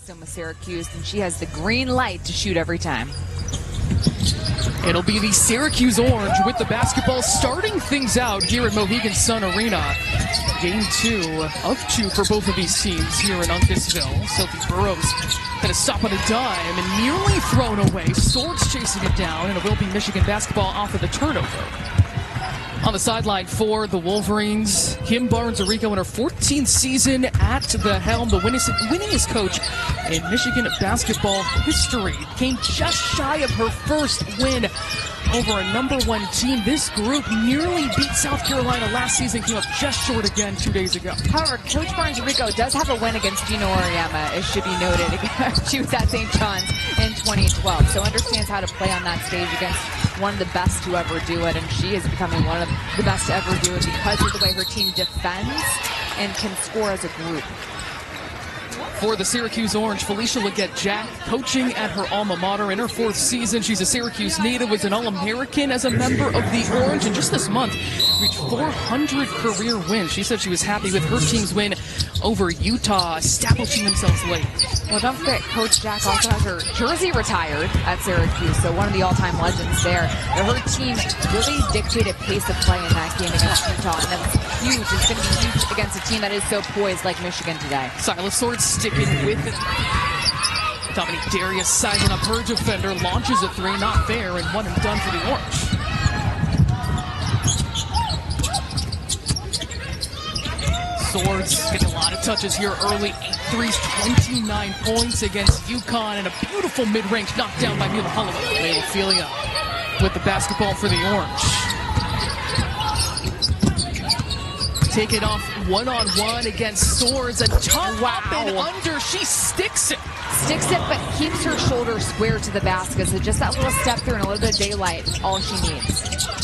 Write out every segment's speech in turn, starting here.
Austin with Syracuse, and she has the green light to shoot every time. It'll be the Syracuse Orange with the basketball starting things out here at Mohegan Sun Arena. Game 2 of 2 for both of these teams here in UNCASVILLE. Sophie Burrows going to stop on a dime and nearly thrown away. Swords chasing it down, and it will be Michigan basketball off of the turnover. On the sideline for the Wolverines, Kim Barnes-Arico in her 14th season at the helm, the winningest coach in Michigan basketball history. Came just shy of her first win over a #1 team. This group nearly beat South Carolina last season, came up just short again 2 days ago. However, Coach Barnes-Arico does have a win against Gina Oriema, it should be noted. She was at St. John's in 2012, so understands how to play on that stage against one of the best to ever do it, and she is becoming one of the best to ever do it because of the way her team defends and can score as a group. For the Syracuse Orange, Felicia Leggett-Jack, coaching at her alma mater in her 4th season. She's a Syracuse native, was an All-American as a member of the Orange, and just this month reached 400 career wins. She said she was happy with her team's win over Utah, establishing themselves late. Well, don't forget, Coach Jack also has her jersey retired at Syracuse, so one of the all-time legends there. Her team really dictated pace of play in that game against Utah, and that's huge. It's going to be huge against a team that is so poised like Michigan today. Silas Swords sticking with it. Dominique Darius sizing up her defender, launches a 3, not there, and 1 and done for the Orange. Swords getting a lot of touches here early. 8 threes, 29 points against UConn, and a beautiful mid-range knockdown by Mila Holloway. Ophelia with the basketball for the Orange. Take it off one-on-one against Swords. A tough up and under. She sticks it. Sticks it, but keeps her shoulder square to the basket. So just that little step through and a little bit of daylight, all she needs.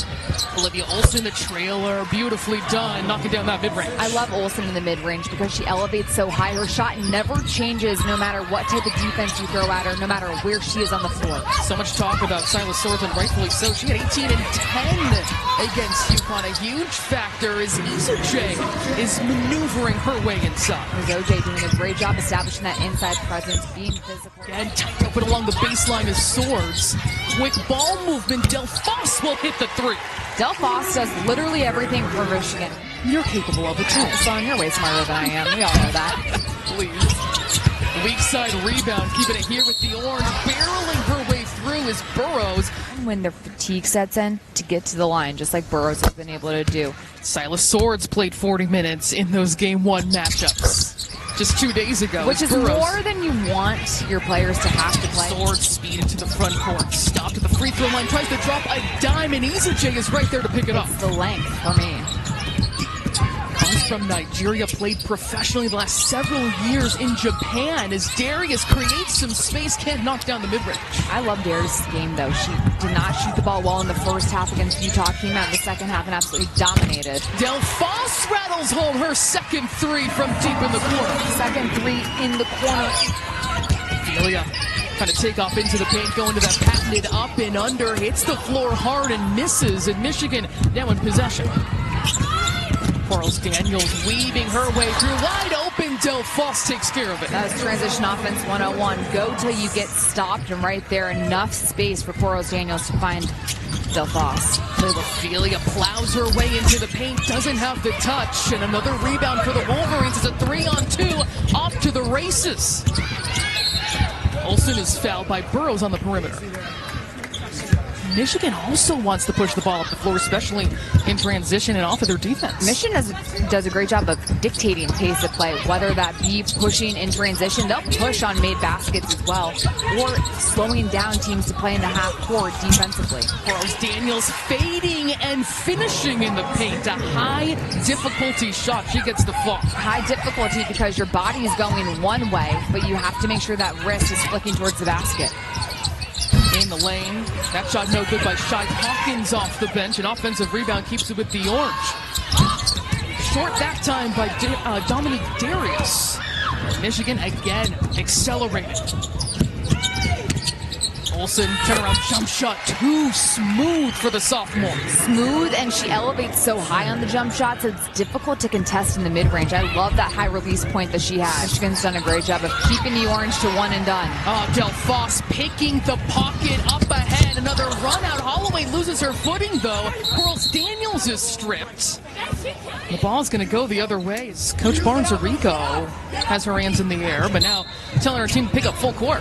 Olivia Olson, the trailer, beautifully done, knocking down that mid-range. I love Olson in the mid-range because she elevates so high. Her shot never changes no matter what type of defense you throw at her, no matter where she is on the floor. So much talk about Silas Swords, and rightfully so. She had 18 and 10 against UConn. A huge factor is Isa J is maneuvering her way inside. There's OJ doing a great job establishing that inside presence, being physical. And tight open along the baseline is Swords. Quick ball movement. Delfosse will hit the 3. Delfosse does literally everything for Michigan. You're capable of it too. Son, you're way smarter than I am. We all know that. Please. Weak side rebound, keeping it here with the Orange. Barreling her way through is Burrows. When their fatigue sets in, to get to the line, just like Burrows has been able to do. Silas Swords played 40 minutes in those Game 1 matchups just 2 days ago. Which is Burrows. more than you want your players to have to play. Swords speed into the front court. Stopped at the free throw line. Tries to drop a dime, and Isa J is right there to pick it up. It's the length for me. Comes from Nigeria, played professionally the last several years in Japan as Darius creates some space, can't knock down the mid-range. I love Darius' game, though. She did not shoot the ball well in the first half against Utah. Came out in the second half and absolutely dominated. Delfosse rattles home her second 3 from deep in the corner. Second 3 in the corner. Ophelia trying to take off into the paint, going to that patented up and under, hits the floor hard and misses, and Michigan now in possession. Quarles Daniels weaving her way through, wide open. Delfosse takes care of it. That was transition offense 101. Go till you get stopped, and right there, enough space for Quarles Daniels to find Delfosse. Ophelia plows her way into the paint, doesn't have the touch, and another rebound for the Wolverines. It's a 3-on-2, off to the races. Olson is fouled by Burrows on the perimeter. Michigan also wants to push the ball up the floor, especially in transition and off of their defense. Michigan does a great job of dictating pace of play, whether that be pushing in transition. They'll push on made baskets as well, or slowing down teams to play in the half court defensively. Quarles Daniels fading and finishing in the paint. A high difficulty shot. She gets the fall. High difficulty because your body is going one way, but you have to make sure that wrist is flicking towards the basket. In the lane. That shot no good by Shai Hawkins off the bench. An offensive rebound keeps it with the Orange. Short that time by Dominique Darius. Michigan again accelerated. Olson, turnaround jump shot, too smooth for the sophomore. Smooth, and she elevates so high on the jump shots, it's difficult to contest in the mid-range. I love that high release point that she has. Michigan's done a great job of keeping the Orange to one and done. Delfosse picking the pocket up ahead. Another run out. Holloway loses her footing, though. Quarles Daniels is stripped. The ball's going to go the other way as Coach Barnes-Arico has her hands in the air, but now telling her team to pick up full court.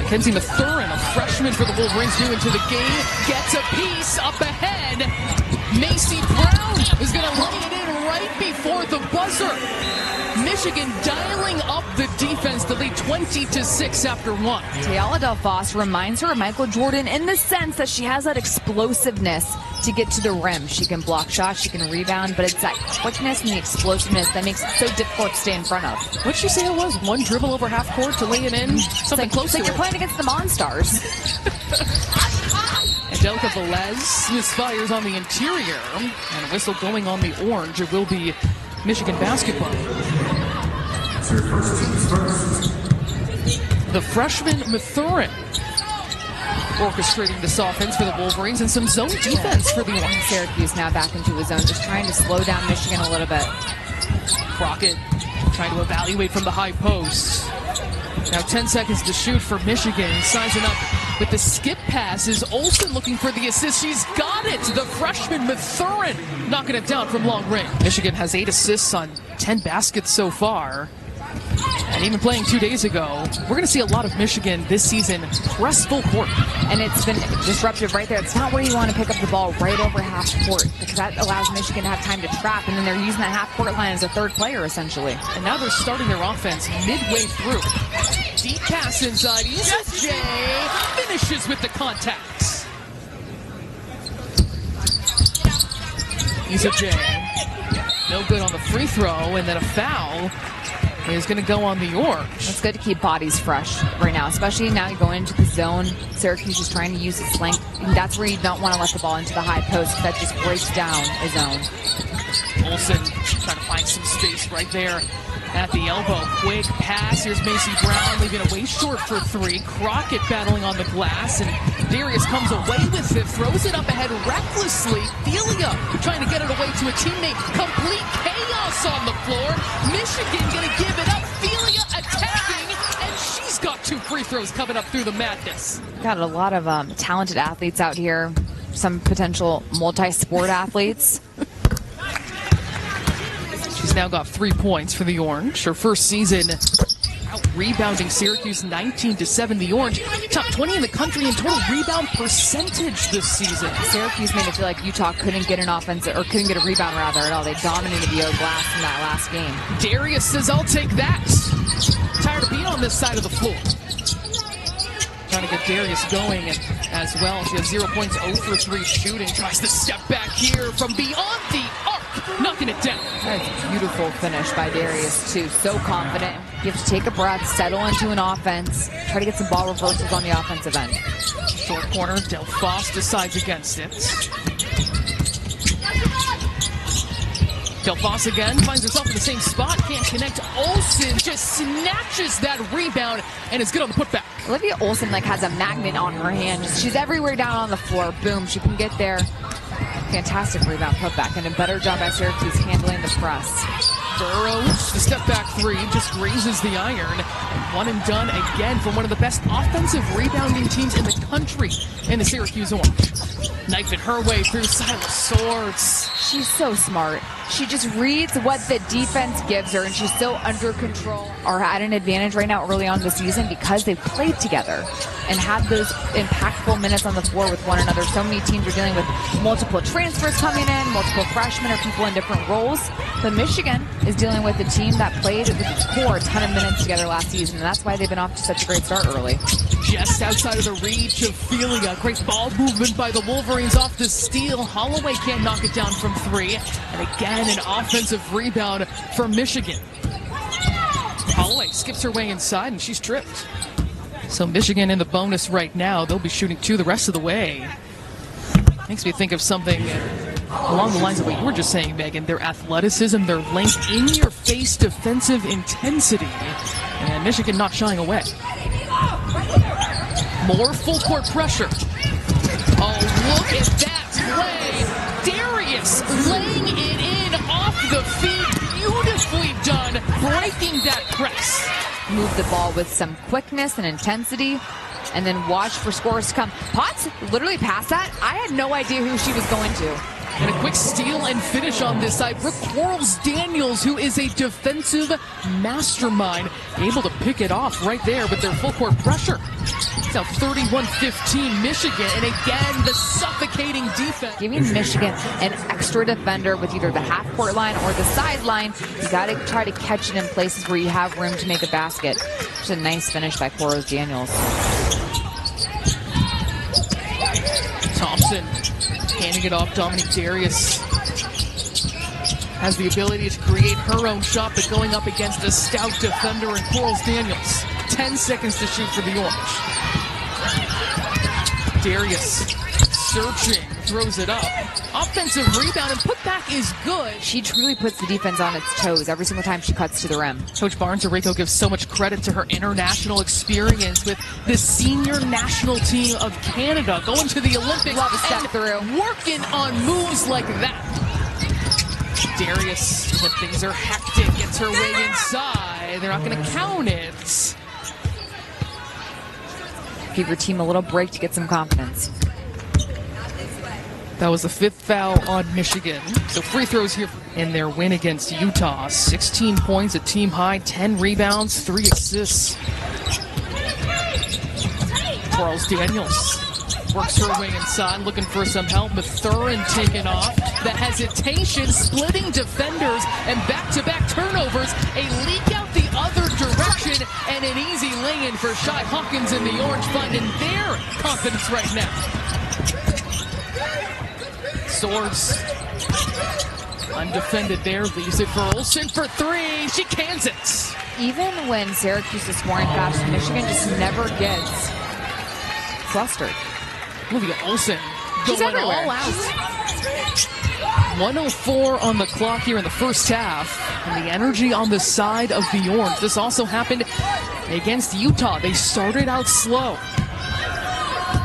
McKenzie Mathurin, a freshman for the Wolverines, new into the game, gets a piece up ahead. Macy Brown is going to lay it in right before the buzzer. Michigan dialing up the defense to lead 20-6 after one. Te'Yala Delfosse reminds her of Michael Jordan in the sense that she has that explosiveness to get to the rim. She can block shots, she can rebound, but it's that quickness and the explosiveness that makes it so difficult to stay in front of. What'd she say it was? One dribble over half court to lay it in? Something close to it. It's like you're playing against the Monstars. Untitled misfires on the interior, and a whistle going on the Orange. It will be Michigan basketball. The freshman Mathurin orchestrating this offense for the Wolverines and some zone defense for the Orange. Syracuse now back into his zone, just trying to slow down Michigan a little bit. Crockett trying to evaluate from the high post. Now 10 seconds to shoot for Michigan. Sizing up with the skip pass is Olson looking for the assist. She's got it. The freshman Mathurin knocking it down from long range. Michigan has 8 assists on 10 baskets so far. And even playing 2 days ago, we're going to see a lot of Michigan this season press full court. And it's been disruptive right there. It's not where you want to pick up the ball right over half court, because that allows Michigan to have time to trap, and then they're using that half court line as a third player, essentially. And now they're starting their offense midway through. Deep pass inside. J finishes with the contacts. J. No good on the free throw, and then a foul is going to go on the Orange. It's good to keep bodies fresh right now, especially now you're going into the zone. Syracuse is trying to use its length. And that's where you don't want to let the ball into the high post. That just breaks down a zone. Olson trying to find some space right there at the elbow. Quick pass. Here's Macy Brown leaving it way short for 3. Crockett battling on the glass, and Darius comes away with it, throws it up ahead recklessly. Te'Yala trying to get it away to a teammate. Complete chaos on the floor. Michigan going to give it up. Te'Yala attacking, and she's got 2 free throws coming up through the madness. Got a lot of talented athletes out here. Some potential multi-sport athletes. She's now got 3 points for the Orange. Her first season out rebounding Syracuse 19-7. The Orange top 20 in the country in total rebound percentage this season. Syracuse made it feel like Utah couldn't get an offense, or couldn't get a rebound rather at all. They dominated the glass in that last game. Darius says, "I'll take that." Tired of being on this side of the floor. Trying to get Darius going as well. She has 0 points, 0 for 3 shooting. Tries to step back here from beyond the arc, knocking it down. That's a beautiful finish by Darius, too. So confident. You have to take a breath, settle into an offense, try to get some ball reversals on the offensive end. Short corner, Delfosse decides against it. Delfosse again finds herself in the same spot, can't connect. Olson just snatches that rebound and is good on the putback. Olivia Olson has a magnet on her hand. She's everywhere down on the floor. Boom, she can get there. Fantastic rebound putback, and a better job by Syracuse handling the press. Burrows, the step back 3, just grazes the iron. One and done again from one of the best offensive rebounding teams in the country in the Syracuse Orange. Knifing her way through Silas Swords. She's so smart. She just reads what the defense gives her, and she's so under control. Are at an advantage right now early on this season because they've played together and had those impactful minutes on the floor with one another. So many teams are dealing with multiple transfers coming in, multiple freshmen or people in different roles. But Michigan is dealing with a team that played with its core a ton of minutes together last season, and that's why they've been off to such a great start early. Just outside of the reach of Te'Yala. Great ball movement by the Wolverines off the steal. Holloway can't knock it down from 3. And again, an offensive rebound for Michigan. Holloway skips her way inside, and she's tripped. So Michigan in the bonus right now. They'll be shooting 2 the rest of the way. Makes me think of something along the lines of what you were just saying, Megan. Their athleticism, their length, in-your-face defensive intensity. And Michigan not shying away. More full court pressure. Oh, look at that play. Darius laying it in off the feet. Beautifully done, breaking that press. Move the ball with some quickness and intensity, and then watch for scores to come. Potts literally passed that. I had no idea who she was going to. And a quick steal and finish on this side. Brooke Quarles Daniels, who is a defensive mastermind, able to pick it off right there with their full court pressure. It's now 31-15 Michigan, and again, the suffocating defense. Giving Michigan an extra defender with either the half-court line or the sideline. You got to try to catch it in places where you have room to make a basket. Just a nice finish by Quarles Daniels. Thompson handing it off. Dominique Darius has the ability to create her own shot, but going up against a stout defender in Quarles Daniels. 10 seconds to shoot for the Orange. Darius searching, throws it up. Offensive rebound, and putback is good. She truly puts the defense on its toes every single time she cuts to the rim. Coach Barnes-Arico gives so much credit to her international experience with the senior national team of Canada going to the Olympics. Love a step through. Working on moves like that. Darius, when things are hectic, gets her way inside. They're not going to count it. Give your team a little break to get some confidence. That was the 5th foul on Michigan. So free throws here in their win against Utah. 16 points, a team high, 10 rebounds, 3 assists. Quarles Daniels works her way inside, looking for some help. Mathurin taken off. The hesitation, splitting defenders, and back-to-back turnovers. A leak out the other direction, and an easy lay-in for Shy Hawkins and the Orange, finding their confidence right now. Swords undefended there, leaves it for Olson for 3. She cans it. Even when Syracuse is scoring fast, Michigan just never gets flustered. Olivia Olson She's going everywhere. all out. 1:04 on the clock here in the first half. And the energy on the side of the Orange. This also happened against Utah. They started out slow.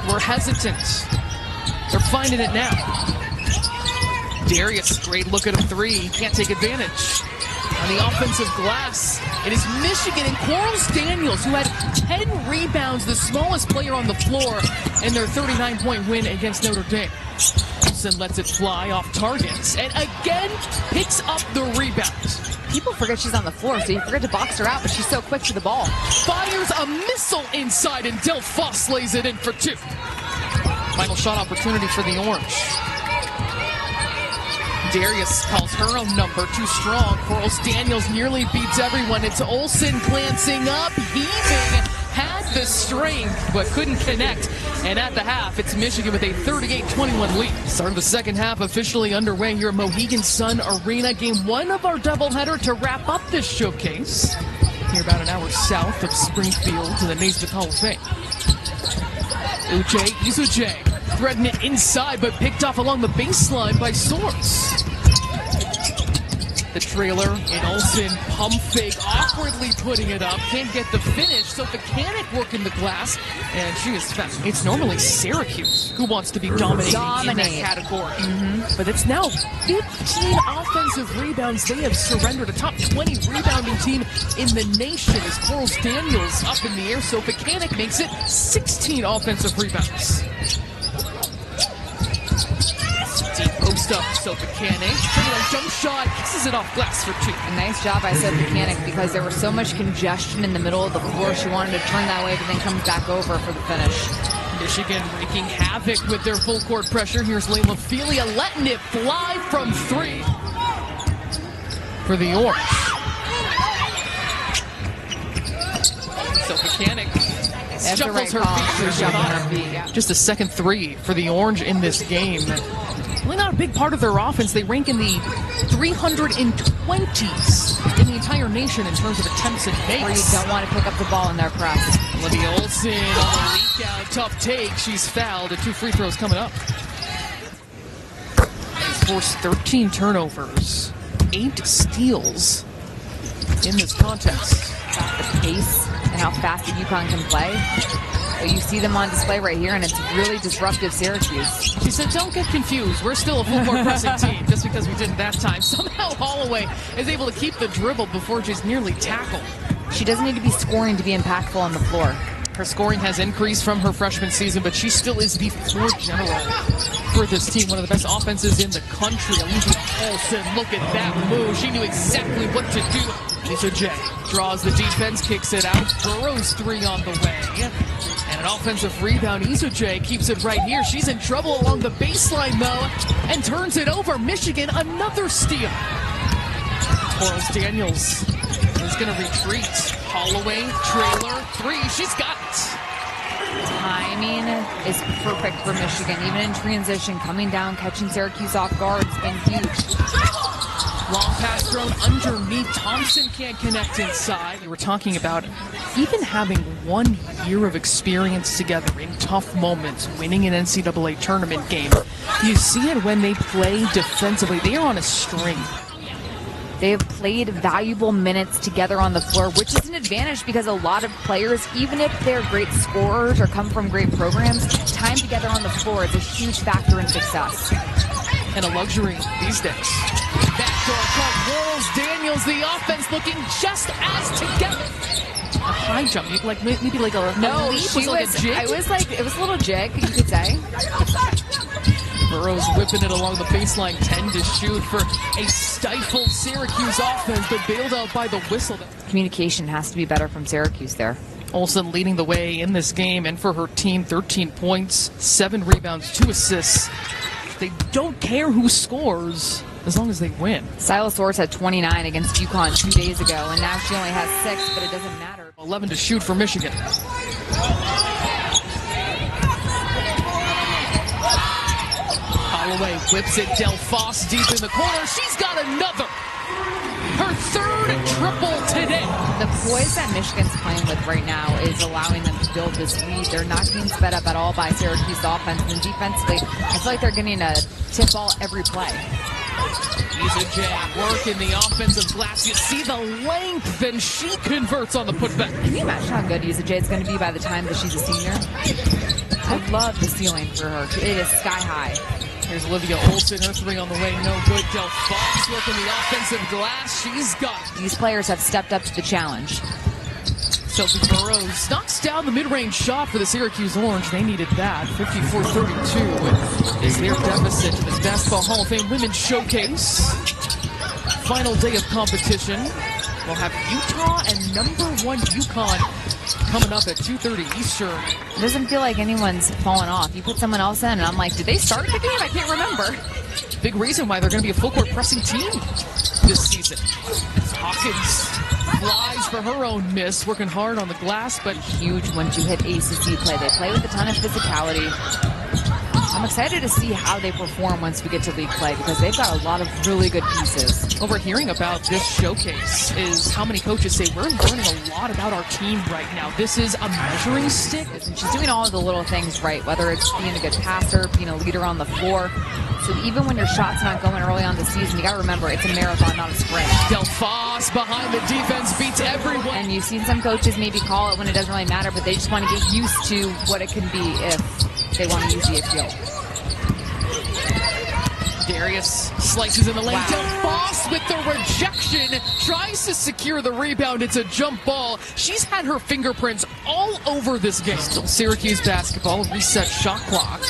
Were hesitant. They're finding it now. Darius, great look at a 3. Can't take advantage. On the offensive glass, it is Michigan and Quarles Daniels, who had 10 rebounds, the smallest player on the floor in their 39-point win against Notre Dame. Olson lets it fly off targets and again picks up the rebound. People forget she's on the floor, so you forget to box her out, but she's so quick to the ball. Fires a missile inside, and Delfosse lays it in for 2. Final shot opportunity for the Orange. Darius calls her own number too strong. Quarles Daniels nearly beats everyone. It's Olson glancing up, heaving, had the strength, but couldn't connect. And at the half, it's Michigan with a 38-21 lead. Start of the second half officially underway here at Mohegan Sun Arena. Game 1 of our doubleheader to wrap up this showcase. Here about an hour south of Springfield to the Naismith Hall of Fame. Uche Izuje threading it inside, but picked off along the baseline by Swords. The trailer, and Olson pump fake, awkwardly putting it up. Can't get the finish, so Mechanic working the glass, and she is fast. It's normally Syracuse who wants to be dominating in that category. But it's now 15 offensive rebounds. They have surrendered, a top 20 rebounding team in the nation as Quarles Daniels up in the air, so Mechanic makes it 16 offensive rebounds. Deep post up, so Mechanic. Jump shot, kisses it off glass for 2. A nice job by Sophie Mechanic because there was so much congestion in the middle of the floor. She wanted to turn that way, but then comes back over for the finish. Michigan wreaking havoc with their full court pressure. Here's Layla Felia letting it fly from 3 for the Orange. So Mechanic shuffles her feet. Yeah. Just a second 3 for the Orange in this game. Really not a big part of their offense. They rank in the 320s in the entire nation in terms of attempts and makes. Where you don't want to pick up the ball in their press. Olivia Olson on the leak out, tough take. She's fouled, and 2 free throws coming up. She's forced 13 turnovers, 8 steals in this contest. About the pace and how fast the UConn can play. But you see them on display right here, and it's really disruptive Syracuse. She said, don't get confused. We're still a full-court pressing team just because we didn't that time. Somehow Holloway is able to keep the dribble before she's nearly tackled. She doesn't need to be scoring to be impactful on the floor. Her scoring has increased from her freshman season, but she still is the floor general for this team. One of the best offenses in the country. Olivia Olson, look at that move. She knew exactly what to do. Lisa J draws the defense, kicks it out. Burrows three on the way. And an offensive rebound. Isa J keeps it right here. She's in trouble along the baseline, though, and turns it over. Michigan, another steal. Quarles Daniels is going to retreat. Holloway, trailer, three. She's got it. Timing is perfect for Michigan. Even in transition, coming down, catching Syracuse off guard has been huge. Long pass thrown underneath. Thompson can't connect inside. We were talking about even having 1 year of experience together in tough moments, winning an NCAA tournament game. You see it when they play defensively. They are on a string. They have played valuable minutes together on the floor, which is an advantage because a lot of players, even if they're great scorers or come from great programs, time together on the floor is a huge factor in success. And a luxury these days. Backdoor cut, Quarles Daniels, the offense looking just as together. A high jump, maybe like a leap, she like a jig? it was a little jig, you could say. Burrows whipping it along the baseline, 10 to shoot for a stifled Syracuse offense, but bailed out by the whistle. Communication has to be better from Syracuse there. Olson leading the way in this game, and for her team, 13 points, 7 rebounds, 2 assists. They don't care who scores as long as they win. Silas Orrs had 29 against UConn 2 days ago, and now she only has 6, but it doesn't matter. 11 to shoot for Michigan. Holloway whips it, Delfosse deep in the corner. She's got another. Her third triple today. The poise that Michigan's playing with right now is allowing them to build this lead. They're not being sped up at all by Syracuse offense, and defensively, I feel like they're getting a tip ball every play. Isa J working the offensive glass. You see the length, and she converts on the putback. Can you imagine how good Isa J is going to be by the time that she's a senior? I love the ceiling for her. It is sky high. Here's Olivia Olson, her three on the way, no good. Delfosse working the offensive glass. She's got it. These players have stepped up to the challenge. Sophie Burrows knocks down the mid-range shot for the Syracuse Orange. They needed that. 54-32 is their deficit to this Basketball Hall of Fame Women's Showcase. Final day of competition. We'll have Utah and #1 UConn coming up at 2:30 Eastern. It doesn't feel like anyone's fallen off. You put someone else in, and I'm like, did they start the game? I can't remember. Big reason why they're going to be a full-court pressing team this season. Hawkins flies for her own miss, working hard on the glass, but huge once you hit ACC play. They play with a ton of physicality. I'm excited to see how they perform once we get to league play because they've got a lot of really good pieces. What we're hearing about this showcase is how many coaches say we're learning a lot about our team right now. This is a measuring stick. And she's doing all of the little things right, whether it's being a good passer, being a leader on the floor. So even when your shot's not going early on the season, you got to remember it's a marathon, not a sprint. Delfosse behind the defense beats everyone. And you've seen some coaches maybe call it when it doesn't really matter, but they just want to get used to what it can be if they want to use the appeal. Darius slices in the lane. Wow. Delfosse with the rejection tries to secure the rebound. It's a jump ball. She's had her fingerprints all over this game. Still Syracuse basketball. Reset shot clock.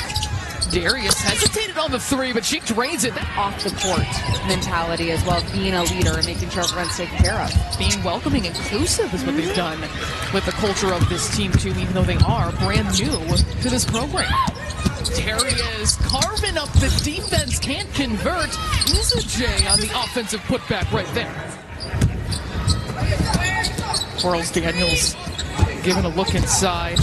Darius hesitated on the three, but she drains it. Off the court mentality as well, being a leader and making sure everyone's taken care of. Being welcoming, inclusive is what they've done with the culture of this team too, even though they are brand new to this program. Darius carving up the defense, can't convert. Isa J on the offensive putback right there. Quarles Daniels giving a look inside.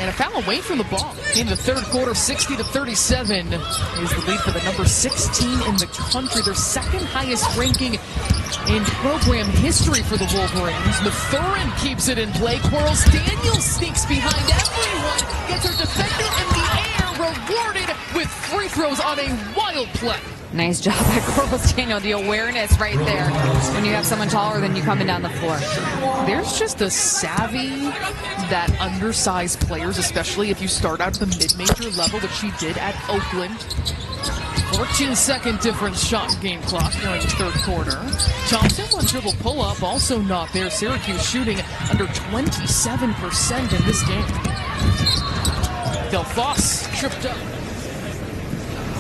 And a foul away from the ball. In the third quarter, 60-37 is the lead for the number 16 in the country. Their second highest ranking in program history for the Wolverines. Mathurin keeps it in play. Quarles Daniels sneaks behind everyone. Gets her defender in the air, rewarded with free throws on a wild play. Nice job by Quarles Daniels. The awareness right there when you have someone taller than you coming down the floor. There's just a savvy that undersized players, especially if you start out at the mid-major level, which she did at Oakland. 14-second difference shot game clock during the third quarter. Thompson, one dribble pull-up, also not there. Syracuse shooting under 27% in this game. Delfosse tripped up.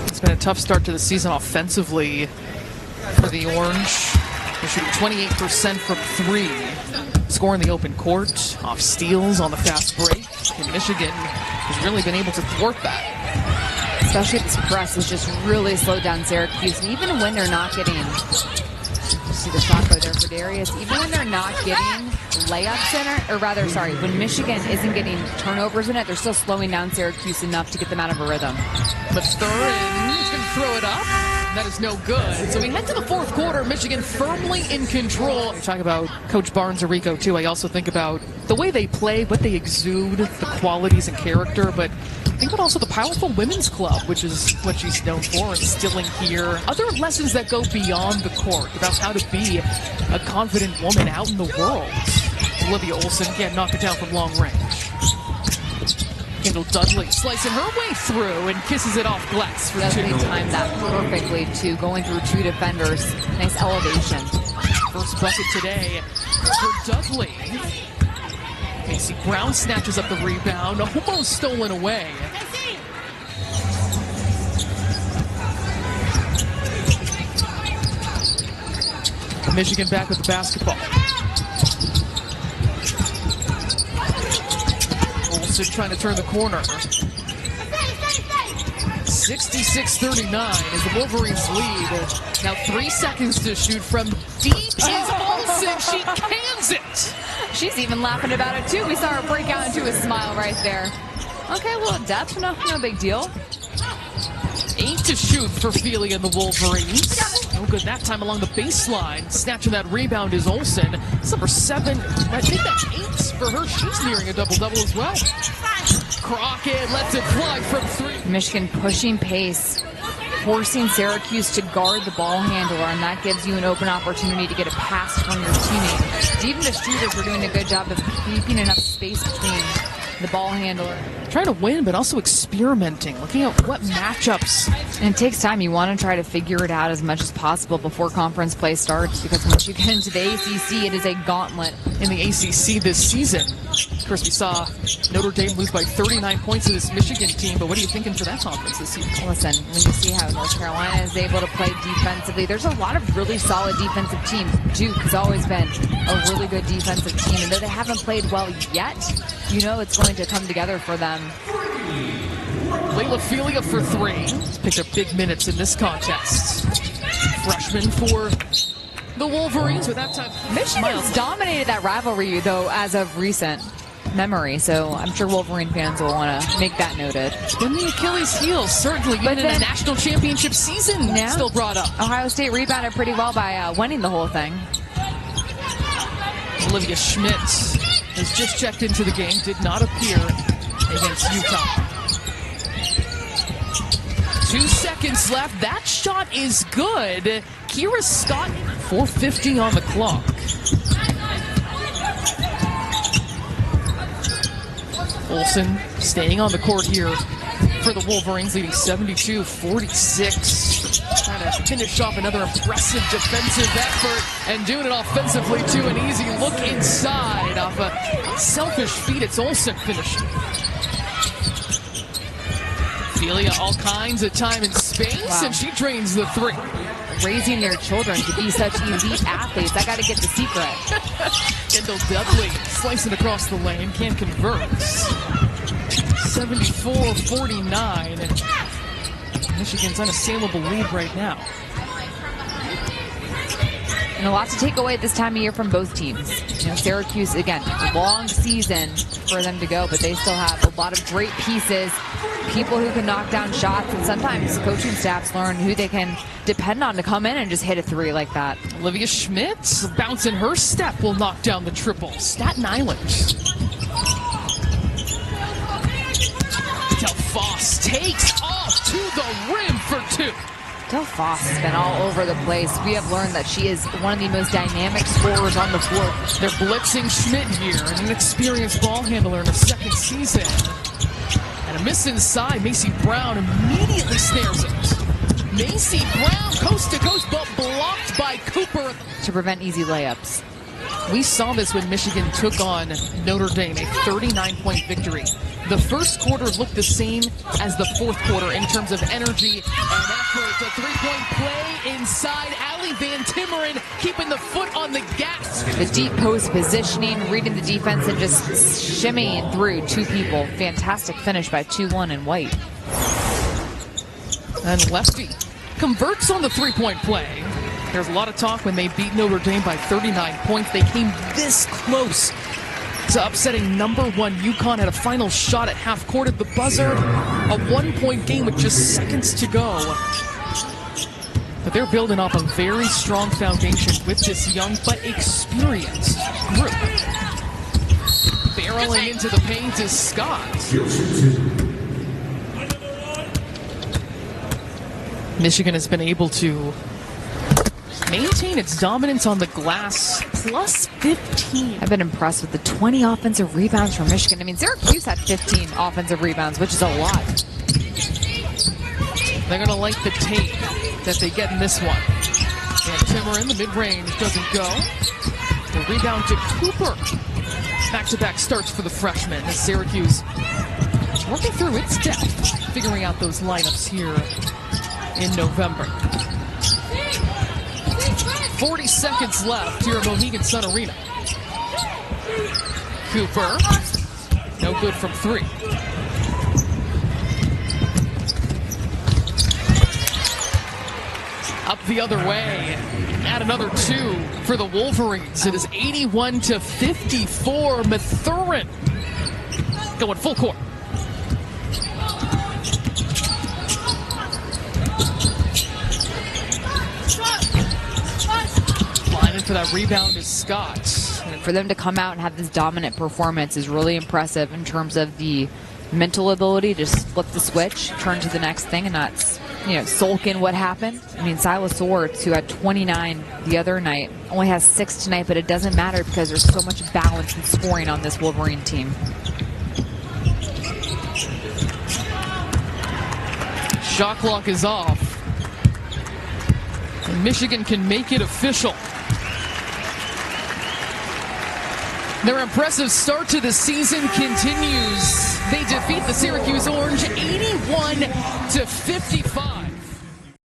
It's been a tough start to the season offensively for the Orange. They're shooting 28% from three. Scoring the open court, off steals on the fast break. And Michigan has really been able to thwart that. Especially this press has just really slowed down Syracuse. And even when they're not getting, see the shot go there for Darius, even when they're not getting layups in it, or rather, sorry, when Michigan isn't getting turnovers in it, they're still slowing down Syracuse enough to get them out of a rhythm. Mathurin is going to throw it up. That is no good. So we head to the fourth quarter. Michigan firmly in control. You talk about Coach Barnes-Arico, too. I also think about the way they play, what they exude, the qualities and character, but think about also the powerful women's club, which is what she's known for, instilling here. Other lessons that go beyond the court about how to be a confident woman out in the world. Olivia Olson can't knock it down from long range. Kendall Dudley slicing her way through and kisses it off glass for two. They timed that perfectly, too, going through two defenders. Nice elevation. First bucket today for Dudley. Macy Brown snatches up the rebound, almost stolen away. Michigan back with the basketball. Olson trying to turn the corner. 66-39 is the Wolverines lead. Now 3 seconds to shoot from deep is Olson. She cans it. She's even laughing about it, too. We saw her break out into a smile right there. Okay, a little depth, no big deal. 8 to shoot for Feely and the Wolverines. No good that time along the baseline. Snatching that rebound is Olson. It's number 7. I think that's 8 for her. She's nearing a double-double as well. Crockett lets it fly from 3. Michigan pushing pace, forcing Syracuse to guard the ball handler, and that gives you an open opportunity to get a pass from your teammate. Even the shooters are doing a good job of keeping enough space between the ball handler. Trying to win, but also experimenting, looking at what matchups. And it takes time. You want to try to figure it out as much as possible before conference play starts, because once you get into the ACC, it is a gauntlet. In the ACC this season, of course, we saw Notre Dame lose by 39 points to this Michigan team, but what are you thinking for that conference this season? Listen, when you see how North Carolina is able to play defensively, there's a lot of really solid defensive teams. Duke has always been a really good defensive team, and though they haven't played well yet, you know it's going to come together for them. Layla Feely for 3. He's picked up big minutes in this contest. Freshman for the Wolverines, but that time Michigan's dominated that rivalry, though, as of recent memory, so I'm sure Wolverine fans will want to make that noted. Then the Achilles heel, certainly, even in a national championship season, still brought up. Ohio State rebounded pretty well by winning the whole thing. Olivia Schmidt has just checked into the game, did not appear against Utah. 2 seconds left. That shot is good. Kira Scott, 4:50 on the clock. Olson staying on the court here for the Wolverines, leading 72-46. Trying to finish off another impressive defensive effort and doing it offensively too. An easy look inside off a selfish feed. It's Olson finishing. Feely all kinds of time and space, and she drains the 3. Raising their children to be such elite athletes, I got to get the secret. Kendall Dudley slicing across the lane, can't convert. 74-49. Michigan's unassailable lead right now. And a lot to take away this time of year from both teams. You know, Syracuse, again, long season for them to go, but they still have a lot of great pieces, people who can knock down shots, and sometimes coaching staffs learn who they can depend on to come in and just hit a 3 like that. Olivia Schmidt bouncing her step will knock down the triple. Staten Island. Delfosse takes off to the rim for 2. Delfosse has been all over the place. We have learned that she is one of the most dynamic scorers on the floor. They're blitzing Schmidt here, an inexperienced ball handler in her second season. And a miss inside. Macy Brown immediately snares it. Macy Brown, coast to coast, but blocked by Cooper. To prevent easy layups. We saw this when Michigan took on Notre Dame, a 39-point victory. The first quarter looked the same as the fourth quarter in terms of energy and effort. A three-point play inside. VanMetre keeping the foot on the gas. The deep post positioning, reading the defense, and just shimmying through two people. Fantastic finish by 2-1 in white. And Lefty converts on the three-point play. There's a lot of talk when they beat Notre Dame by 39 points. They came this close to upsetting number 1 UConn. Had a final shot at half court at the buzzer. A 1-point game with just seconds to go. But they're building off a very strong foundation with this young but experienced group. Barreling into the paint is Scott. Michigan has been able to maintain its dominance on the glass, plus 15. I've been impressed with the 20 offensive rebounds from Michigan. I mean, Syracuse had 15 offensive rebounds, which is a lot. They're going to like the tape that they get in this one. And Timmer in the mid-range doesn't go. The rebound to Cooper. Back-to-back starts for the freshman as Syracuse working through its depth, figuring out those lineups here in November. 40 seconds left here at Mohegan Sun Arena. Cooper, no good from 3. Up the other way, add another 2 for the Wolverines. It is 81-54. Mathurin going full court. Lining for that rebound is Scott. And for them to come out and have this dominant performance is really impressive in terms of the mental ability to just flip the switch, turn to the next thing, and not, sulk in what happened. I mean, Silas Swartz, who had 29 the other night, only has 6 tonight, but it doesn't matter because there's so much balance and scoring on this Wolverine team. Shot clock is off. And Michigan can make it official. Their impressive start to the season continues. They defeat the Syracuse Orange 81-55.